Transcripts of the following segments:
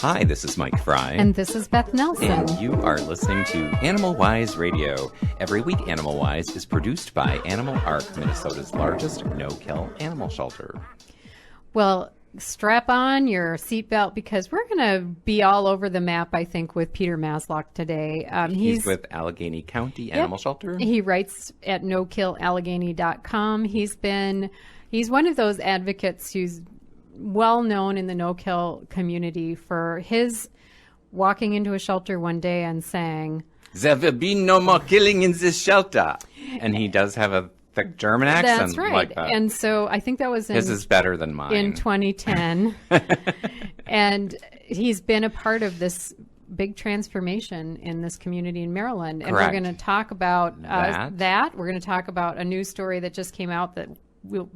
Hi, this is Mike Fry. And this is Beth Nelson. And you are listening to Animal Wise Radio. Every week, Animal Wise is produced by Animal Ark, Minnesota's largest no-kill animal shelter. Well, strap on your seatbelt because we're going to be all over the map, I think, with Peter Masloch today. He's with Allegheny County Animal Shelter. He writes at nokillallegheny.com. He's one of those advocates who's well known in the no-kill community for his walking into a shelter one day and saying, "There will be no more killing in this shelter." And he does have a thick German accent. That's right. Like that. And so I think that was his is better than mine. In 2010. And he's been a part of this big transformation in this community in Maryland. And Correct. we're going to talk about that. We're going to talk about a news story that just came out that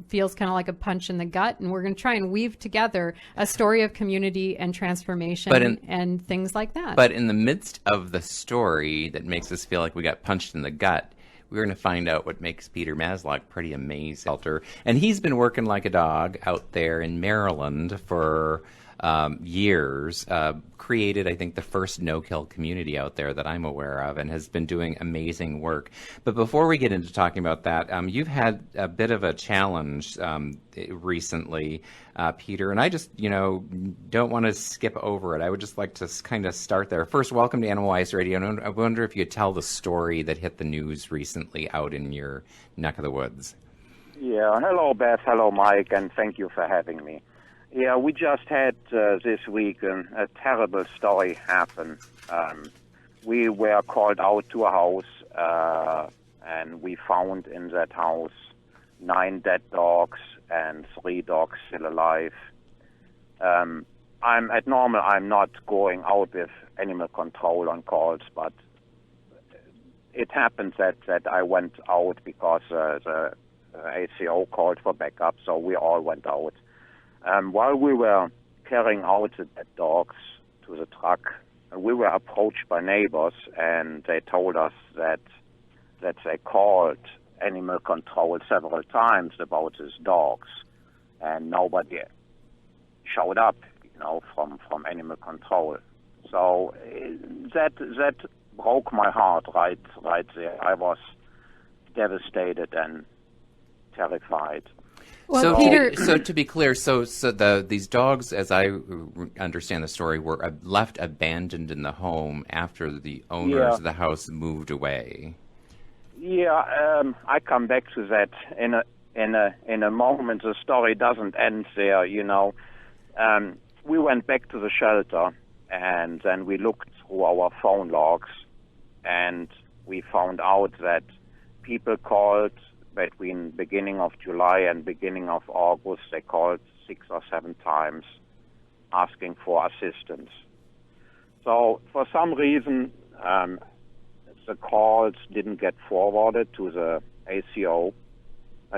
feels kind of like a punch in the gut, and we're going to try and weave together a story of community and transformation and things like that. But in the midst of the story that makes us feel like we got punched in the gut, we're going to find out what makes Peter Masloch pretty amazing. And he's been working like a dog out there in Maryland for years, created, I think, the first no-kill community out there that I'm aware of, and has been doing amazing work. But before we get into talking about that, you've had a bit of a challenge recently, Peter, and I just, don't want to skip over it. I would just like to kind of start there. First, welcome to Animal Wise Radio, and I wonder if you could tell the story that hit the news recently out in your neck of the woods. Yeah, hello, Beth. Hello, Mike, and thank you for having me. Yeah, we just had this week a terrible story happen. We were called out to a house, and we found in that house 9 dead dogs and 3 dogs still alive. I'm not going out with animal control on calls, but it happened that I went out because the ACO called for backup, so we all went out. While we were carrying out the dead dogs to the truck, we were approached by neighbors, and they told us that they called animal control several times about these dogs, and nobody showed up, from animal control. So that broke my heart right there. I was devastated and terrified. Well, Peter, so to be clear, these dogs, as I understand the story, were left abandoned in the home after the owners of the house moved away. Yeah, I come back to that in a moment. The story doesn't end there. We went back to the shelter, and then we looked through our phone logs, and we found out that people called. Between beginning of July and beginning of August, they called 6 or 7 times asking for assistance. So for some reason, the calls didn't get forwarded to the ACO.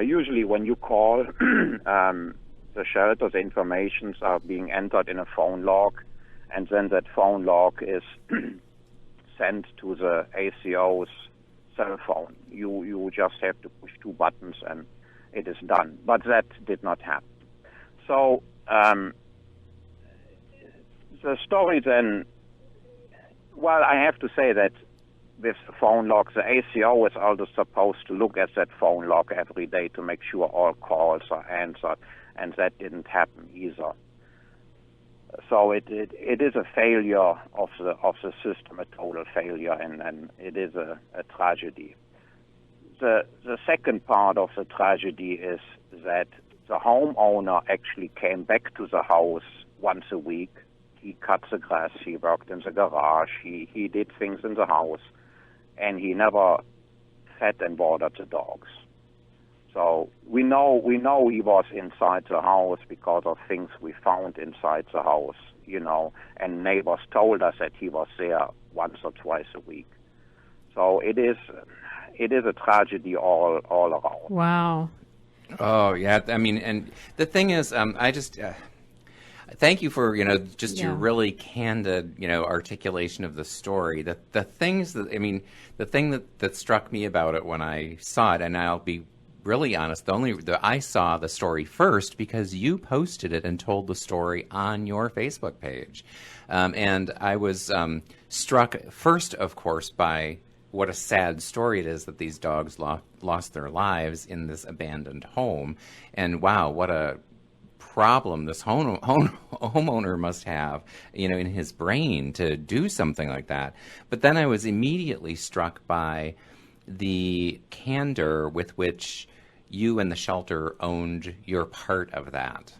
Usually when you call the shelter, the informations are being entered in a phone log, and then that phone log is sent to the ACO's cell phone. You just have to push 2 buttons and it is done. But that did not happen. So the story then, well, I have to say that with the phone log, the ACO is also supposed to look at that phone log every day to make sure all calls are answered, and that didn't happen either. So it is a failure of the system, a total failure, and it is a tragedy. The second part of the tragedy is that the homeowner actually came back to the house once a week. He cut the grass, he worked in the garage, he did things in the house, and he never fed and watered the dogs. So we know he was inside the house because of things we found inside the house, and neighbors told us that he was there once or twice a week. So it is a tragedy all around. Wow. Oh, yeah. I mean, and the thing is, Thank you for, just your Yeah. really candid, articulation of the story. The things that, the thing that struck me about it when I saw it, and I'll be really honest, I saw the story first because you posted it and told the story on your Facebook page. And I was struck first, of course, by what a sad story it is that these dogs lost their lives in this abandoned home. And wow, what a problem this homeowner must have, in his brain to do something like that. But then I was immediately struck by the candor with which you and the shelter owned your part of that.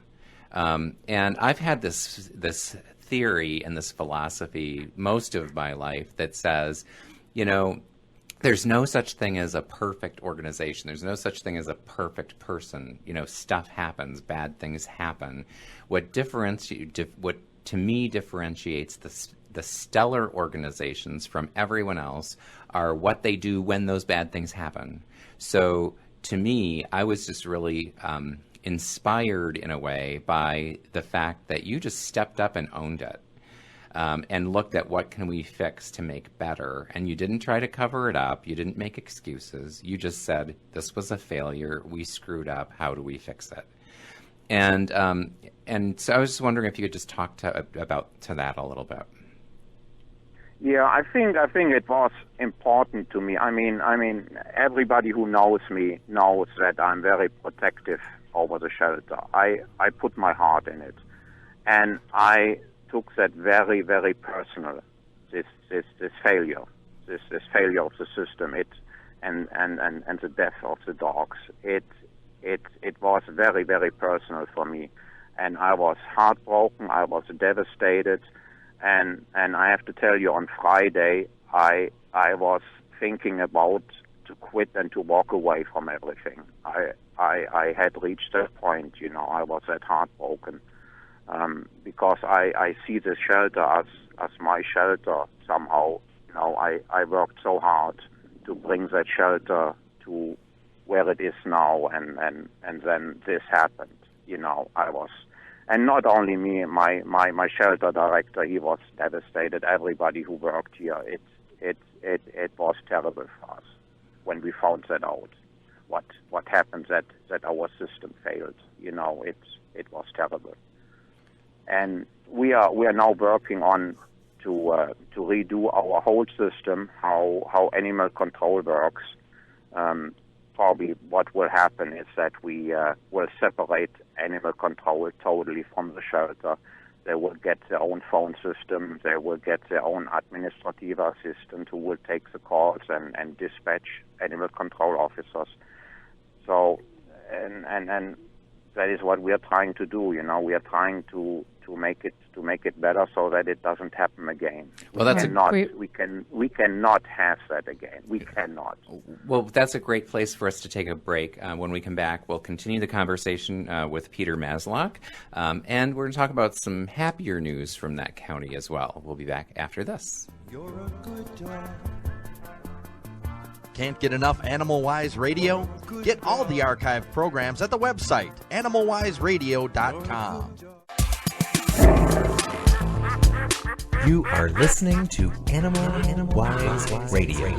And I've had this theory and this philosophy most of my life that says, there's no such thing as a perfect organization. There's no such thing as a perfect person. Stuff happens, bad things happen. What to me differentiates the stellar organizations from everyone else are what they do when those bad things happen. So to me, I was just really inspired in a way by the fact that you just stepped up and owned it. And looked at what can we fix to make better. And you didn't try to cover it up. You didn't make excuses. You just said, this was a failure. We screwed up. How do we fix it? And so I was just wondering if you could just talk about that a little bit. Yeah, I think it was important to me. I mean, everybody who knows me knows that I'm very protective over the shelter. I put my heart in it, and I took that very, very personal. This failure, this failure of the system, and the death of the dogs. It was very, very personal for me, and I was heartbroken. I was devastated, and I have to tell you, on Friday, I was thinking about to quit and to walk away from everything. I had reached that point. I was that heartbroken. Because I see the shelter as my shelter somehow. I worked so hard to bring that shelter to where it is now, and then this happened. I was, and not only me, my shelter director, he was devastated. Everybody who worked here, it was terrible for us when we found that out. What happened that our system failed. It was terrible. And we are now working on to redo our whole system, how animal control works. Probably what will happen is that we will separate animal control totally from the shelter. They will get their own phone system. They will get their own administrative assistant who will take the calls and dispatch animal control officers. So, and that is what we are trying to do. We are trying to make it better so that it doesn't happen again. Well, we cannot have that again. We cannot. Well, that's a great place for us to take a break. When we come back, we'll continue the conversation with Peter Masloch, and we're going to talk about some happier news from that county as well. We'll be back after this. You're a good dog. Can't get enough Animal Wise Radio? Get all the archived programs at the website, animalwiseradio.com. You are listening to Animal Wise Radio.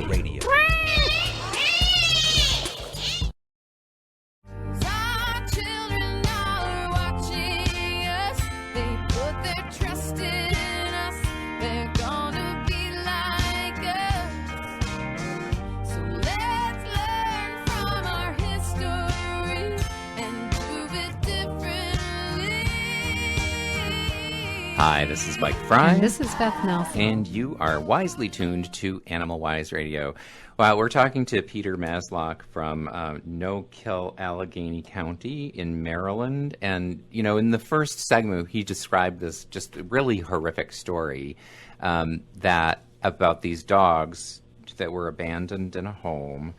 Hi, this is Mike Fry. And this is Beth Nelson. And you are wisely tuned to Animal Wise Radio. Well, we're talking to Peter Masloch from No-Kill Allegheny County in Maryland. And, in the first segment, he described this just really horrific story that about these dogs that were abandoned in a home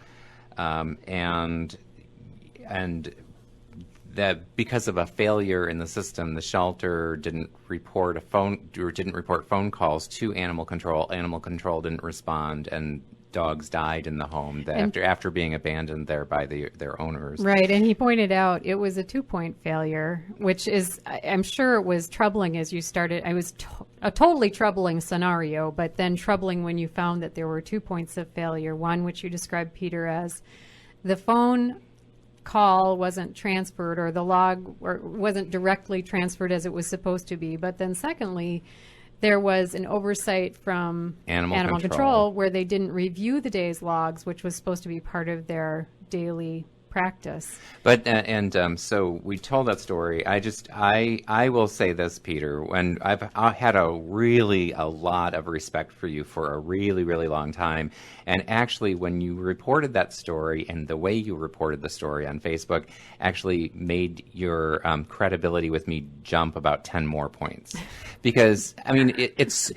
and that because of a failure in the system, the shelter didn't report phone calls to animal control. Animal control didn't respond, and dogs died in the home after being abandoned there by their owners. Right, and he pointed out it was a 2-point failure, which is, I'm sure it was troubling as you started. It was a totally troubling scenario, but then troubling when you found that there were 2 points of failure. One, which you described, Peter, as the phone call wasn't transferred, or the log wasn't directly transferred as it was supposed to be. But then secondly, there was an oversight from Animal Control where they didn't review the day's logs, which was supposed to be part of their daily practice. But so we told that story. I will say this, Peter, when I had a lot of respect for you for a really, really long time. And actually, when you reported that story and the way you reported the story on Facebook actually made your credibility with me jump about 10 more points. Because, I mean, it's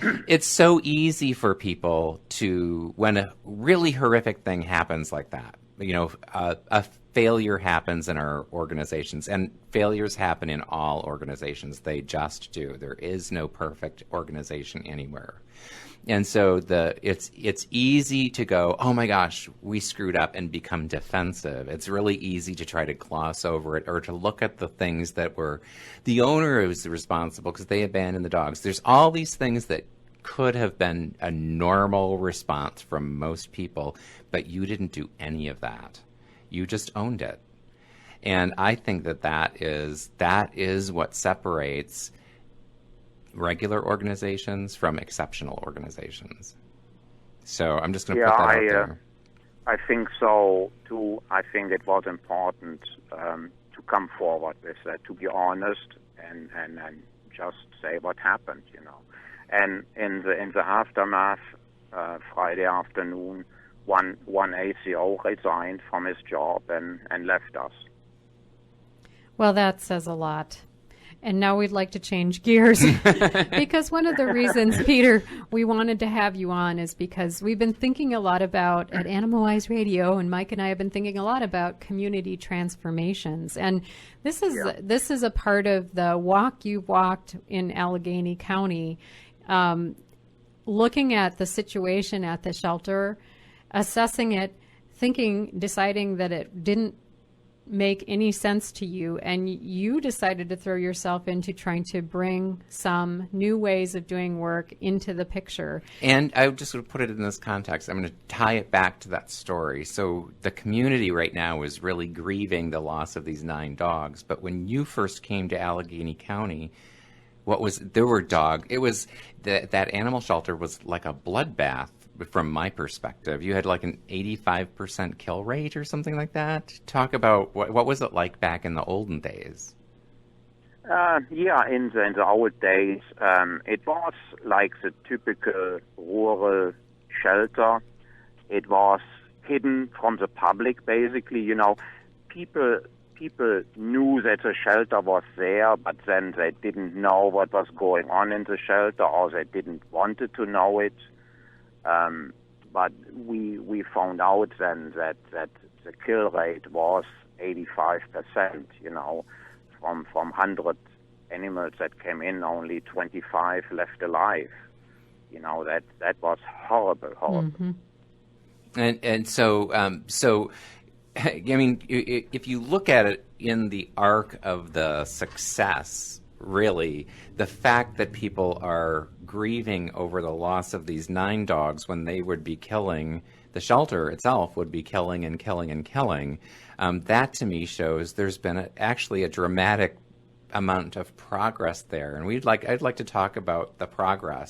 so easy for people to, when a really horrific thing happens like that, a failure happens in our organizations, and failures happen in all organizations. They just do. There is no perfect organization anywhere. And so it's easy to go, oh my gosh, we screwed up, and become defensive. It's really easy to try to gloss over it, or to look at the things that were the owner was responsible because they abandoned the dogs. There's all these things that could have been a normal response from most people, but you didn't do any of that. You just owned it. And I think that is what separates regular organizations from exceptional organizations. So I'm just going to put that out there. I think so too. I think it was important to come forward with that, to be honest, and just say what happened, And in the aftermath, Friday afternoon, one ACO resigned from his job and left us. Well, that says a lot. And now we'd like to change gears because one of the reasons, Peter, we wanted to have you on is because we've been thinking a lot about, at Animal Wise Radio, and Mike and I have been thinking a lot about community transformations. And this is a part of the walk you've walked in Allegheny County, looking at the situation at the shelter, assessing it, deciding that it didn't make any sense to you, and you decided to throw yourself into trying to bring some new ways of doing work into the picture. And I just would put it in this context. I'm going to tie it back to that story. So the community right now is really grieving the loss of these 9 dogs. But when you first came to Allegheny County, there were dogs. It was that animal shelter was like a bloodbath. From my perspective, you had like an 85% kill rate or something like that. Talk about what was it like back in the olden days? In the old days, it was like the typical rural shelter. It was hidden from the public, basically. People knew that the shelter was there, but then they didn't know what was going on in the shelter, or they didn't wanted to know it. But we found out then that the kill rate was 85%, from 100 animals that came in, only 25 left alive. That was horrible. Mm-hmm. And so, I mean, if you look at it in the arc of the success, really, the fact that people are grieving over the loss of these 9 dogs when they would be killing, the shelter itself would be killing and killing and killing, that to me shows there's been actually a dramatic amount of progress there. And I'd like to talk about the progress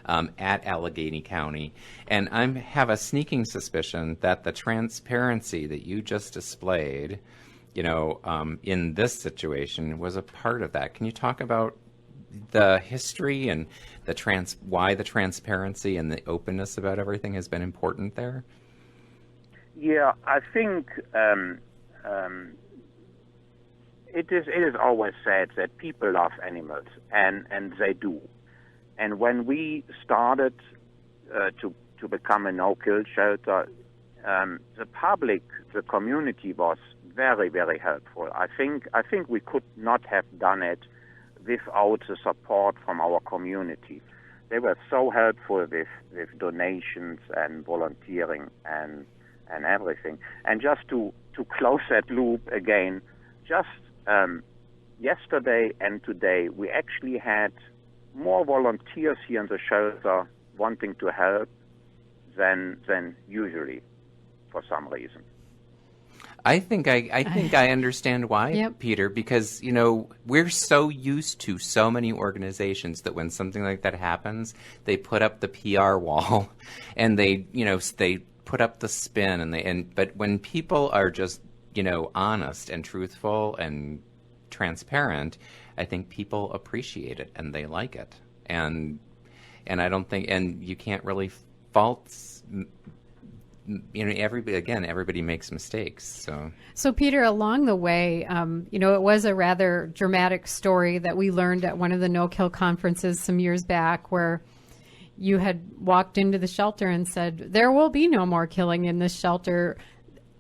at Allegheny County. And I have a sneaking suspicion that the transparency that you just displayed in this situation was a part of that. Can you talk about the history and why the transparency and the openness about everything has been important there? Yeah, I think it is always said that people love animals, and they do. And when we started to become a no-kill shelter, the public, the community was very, very helpful. I think we could not have done it without the support from our community. so helpful with donations and volunteering and everything. And just to close that loop again, just yesterday and today, we actually had more volunteers here in the shelter wanting to help than usually for some reason. I think I understand why, Yep. Peter, because, we're so used to so many organizations that when something like that happens, they put up the PR wall and they put up the spin but when people are just, honest and truthful and transparent, I think people appreciate it and they like it. And I don't think, and you can't really fault, everybody makes mistakes. So Peter, along the way, it was a rather dramatic story that we learned at one of the no-kill conferences some years back, where you had walked into the shelter and said, there will be no more killing in this shelter.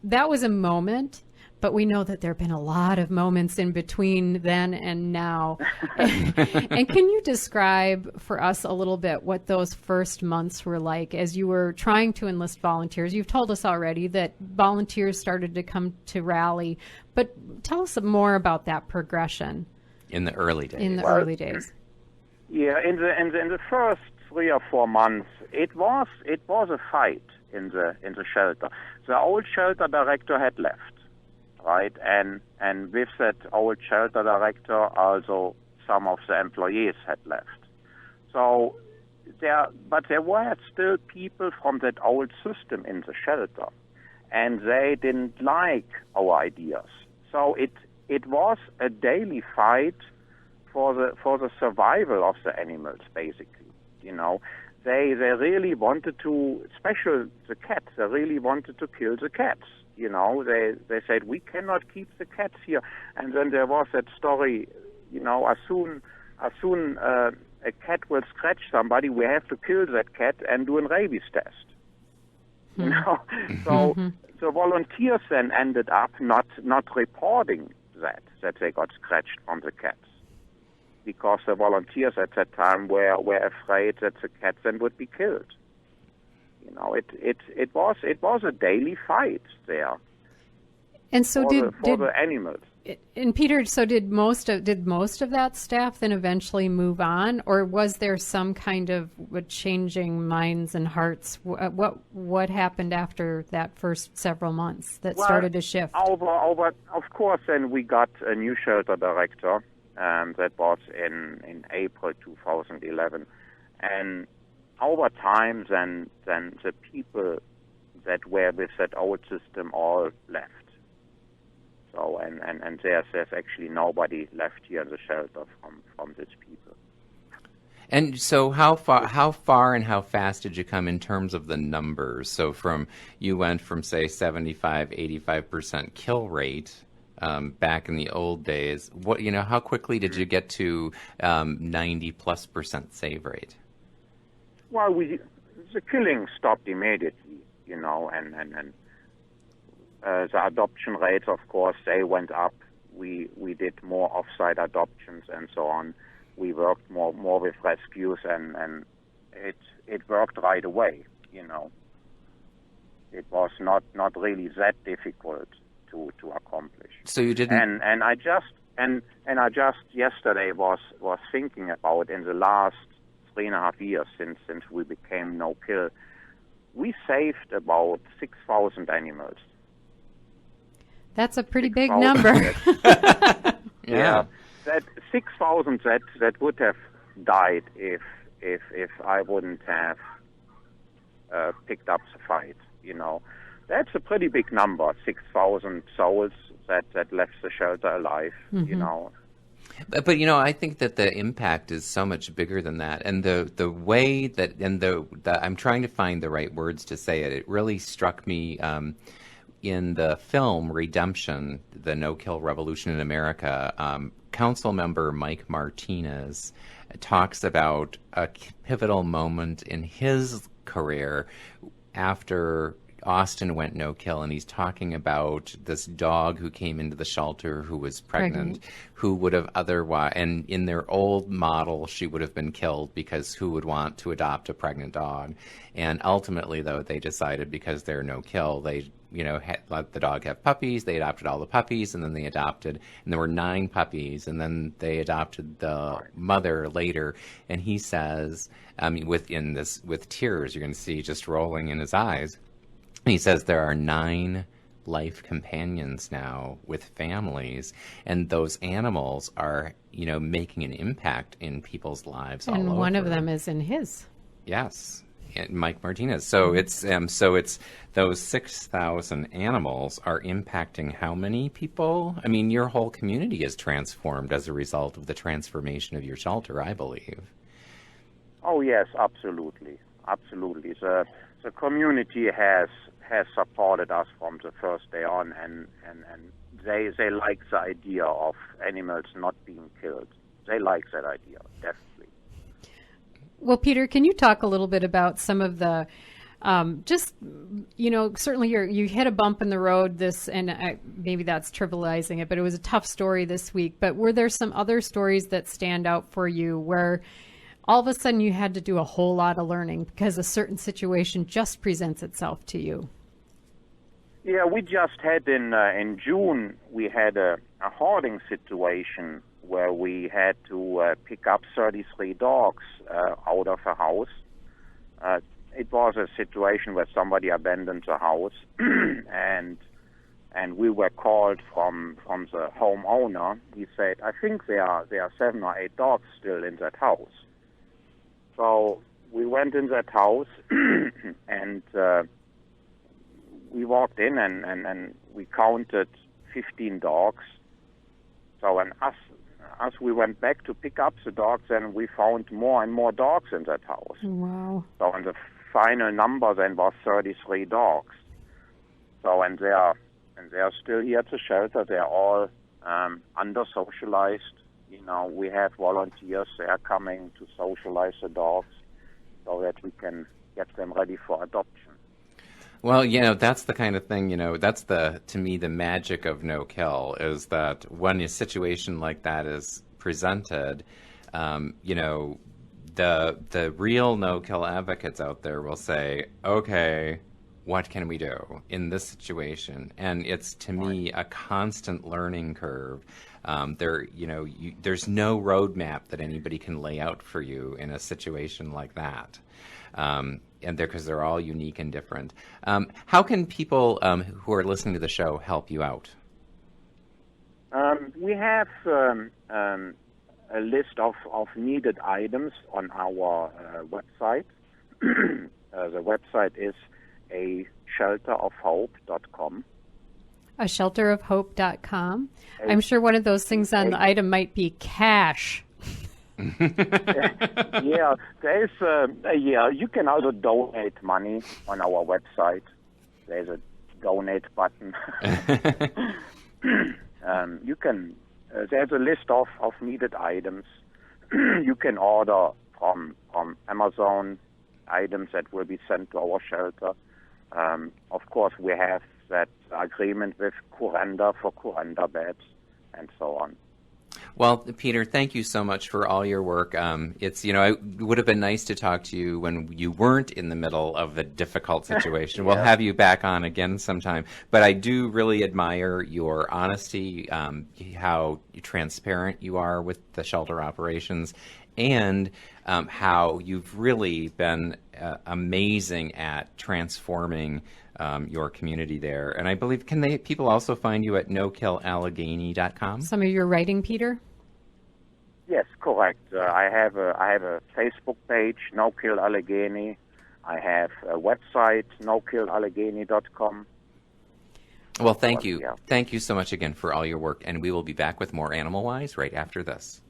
That was a moment, but we know that there have been a lot of moments in between then and now. And can you describe for us a little bit what those first months were like as you were trying to enlist volunteers? You've told us already that volunteers started to come to rally, but tell us more about that progression. In the early days. Early days. Yeah, in the first 3 or 4 months, it was a fight in the shelter. The old shelter director had left. Right, and with that old shelter director, also some of the employees had left. So there were still people from that old system in the shelter, and they didn't like our ideas. So it was a daily fight for the survival of the animals, basically. They really wanted to, especially the cats. They really wanted to kill the cats. They said, we cannot keep the cats here. And then there was that story, as soon a cat will scratch somebody, we have to kill that cat and do a rabies test. So the volunteers then ended up not reporting that they got scratched from the cats, because the volunteers at that time were afraid that the cats then would be killed. It was a daily fight there. And so for the animals. And Peter, so did most of that staff then eventually move on, or was there some kind of changing minds and hearts? What happened after that first several months that started to shift? Over, of course, then we got a new shelter director. That was in April 2011, and over time, then the people that were with that old system all left. So and there's actually nobody left here in the shelter from these people. And so how far and how fast did you come in terms of the numbers? So you went from say 75-85% kill rate back in the old days. How quickly did you get to 90+% save rate? Well, the killing stopped immediately, and the adoption rates, of course, they went up. We did more off-site adoptions and so on. We worked more with rescues, and it worked right away. It was not really that difficult to accomplish. So you didn't. And I just yesterday was thinking about, in the last 3.5 years since we became no kill, we saved about 6,000 animals. That's a pretty big number. Yeah, that 6,000 that would have died if I wouldn't have picked up the fight. That's a pretty big number. 6,000 souls that left the shelter alive. Mm-hmm. But I think that the impact is so much bigger than that, and the way that I'm trying to find the right words to say it. It really struck me in the film Redemption, the No-Kill Revolution in America. Council member Mike Martinez talks about a pivotal moment in his career after Austin went no-kill, and he's talking about this dog who came into the shelter who was pregnant, who would have otherwise, and in their old model, she would have been killed because who would want to adopt a pregnant dog? And ultimately, though, they decided because they're no-kill, they let the dog have puppies. They adopted all the puppies, and then they adopted, and there were 9 puppies, and then they adopted the mother later. And he says, with tears, you're going to see just rolling in his eyes. He says there are 9 life companions now with families, and those animals are, making an impact in people's lives all over. And one of them is in his. Yes. Mike Martinez. So it's those 6,000 animals are impacting how many people? I mean, your whole community is transformed as a result of the transformation of your shelter, I believe. Oh yes, absolutely. The community has supported us from the first day on, and they like the idea of animals not being killed. They like that idea, definitely. Well, Peter, can you talk a little bit about some of the, certainly you hit a bump in the road and maybe that's trivializing it, but it was a tough story this week. But were there some other stories that stand out for you where all of a sudden you had to do a whole lot of learning because a certain situation just presents itself to you? Yeah, we just had in June, we had a hoarding situation where we had to pick up 33 dogs out of a house. It was a situation where somebody abandoned the house, and we were called from the homeowner. He said, "I think there are 7 or 8 dogs still in that house." So we went in that house, and we walked in, and we counted 15 dogs. So, and as we went back to pick up the dogs, and we found more and more dogs in that house. Wow. So, and the final number then was 33 dogs. So, and they are still here at the shelter. They're all under-socialized. We have volunteers. They are coming to socialize the dogs so that we can get them ready for adoption. Well, that's the kind of thing, that's to me, the magic of no-kill is that when a situation like that is presented, the real no-kill advocates out there will say, okay, what can we do in this situation? And it's, to me, a constant learning curve. There's no roadmap that anybody can lay out for you in a situation like that. Because they're all unique and different. How can people who are listening to the show help you out? We have a list of needed items on our website. The website is ashelterofhope.com. ashelterofhope.com. I'm sure one of those things on the item might be cash. Yeah, there's you can also donate money on our website. There's a donate button. You can. There's a list of needed items. You can order from Amazon items that will be sent to our shelter. Of course, we have that agreement with Kuranda for Kuranda beds and so on. Well, Peter, thank you so much for all your work. It would have been nice to talk to you when you weren't in the middle of a difficult situation. Yeah. We'll have you back on again sometime. But I do really admire your honesty, how transparent you are with the shelter operations, and how you've really been amazing at transforming your community there. And I believe, people also find you at nokillallegheny.com? Some of your writing, Peter? Yes, correct. I have a Facebook page, No Kill Allegheny. I have a website, nokillallegheny.com. Well, thank you. Yeah. Thank you so much again for all your work, and we will be back with more Animal Wise right after this.